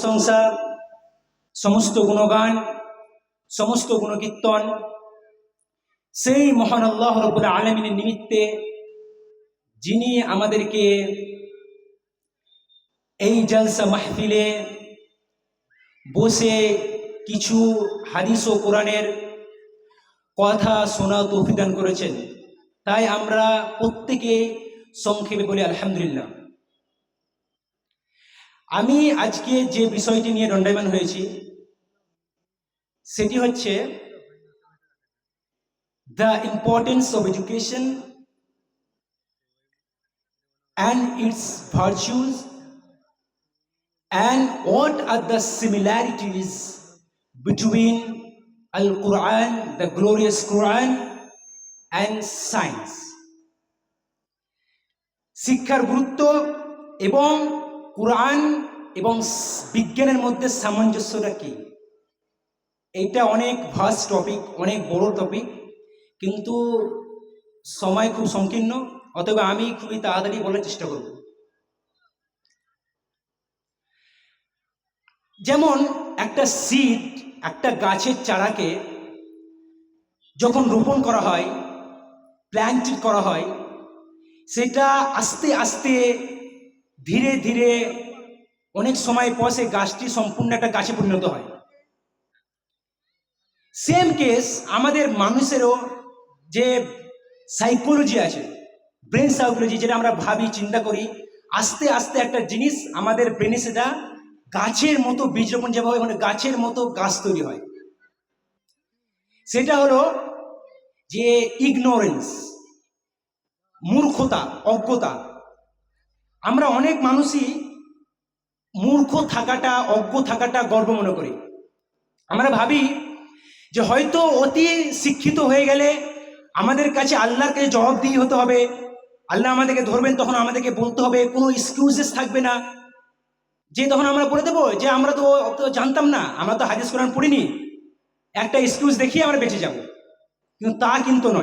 প্রশংসা, সমস্ত গুণগান, সমস্ত গুণকীর্তন সেই মহান আল্লাহ রাব্বুল আলামিনের নিমিত্তে, যিনি আমাদেরকে এই জলসা মাহফিলে বসে কিছু হাদিস ও কোরআনের কথা শোনা তৌফিক দান করেছেন। তাই আমরা প্রত্যেকে সংক্ষেপে বলি আলহামদুলিল্লাহ। আমি আজকে যে বিষয়টি নিয়ে দণ্ডায়মান হয়েছি সেটি হচ্ছে the importance of education and its virtues, and what are the similarities between Al-Quran, the glorious Quran, and science. শিক্ষার গুরুত্ব এবং কোরআন এবং বিজ্ঞানের মধ্যে সামঞ্জস্যটা কি? এটা অনেক ভাস্ট টপিক, অনেক বড় টপিক, কিন্তু সময় খুব সংকীর্ণ, অতএব আমি খুবই তাড়াতাড়ি বলার চেষ্টা করব। যেমন একটা সিড, একটা গাছের চারাকে যখন রোপণ করা হয়, প্ল্যান্টেড করা হয়, সেটা আস্তে আস্তে ধীরে ধীরে অনেক সময় পর সে গাছটি সম্পূর্ণ একটা গাছে পরিণত হয়। সেম কেস আমাদের মানুষেরও যে সাইকোলজি আছে, ব্রেন সাইকোলজি, যেটা আমরা ভাবি, চিন্তা করি, আস্তে আস্তে একটা জিনিস আমাদের ব্রেনে সেটা গাছের মতো বীজ রোপণ যেভাবে মানে গাছের মতো গাছ তৈরি হয়। সেটা হলো যে ইগনোরেন্স, মূর্খতা, অজ্ঞতা। আমরা অনেক মানুষই মূর্খ থাকাটা, অজ্ঞ থাকাটা গর্ব মনে করি। আমরা ভাবি যে হয়তো অতি শিক্ষিত হয়ে গেলে আমাদের কাছে আল্লাহর কাছে জবাবদিহি হতে হবে, আল্লাহ আমাদেরকে ধরবেন, তখন আমাদেরকে বলতে হবে, কোনো এক্সকিউজেস থাকবে না, যে তখন আমরা বলে দেবো যে আমরা তো জানতাম না, আমরা তো হাদিস কোরআন পড়িনি, একটা এক্সকিউজ দেখিয়ে আমরা বেঁচে যাব। কিন্তু তা কিন্তু নয়।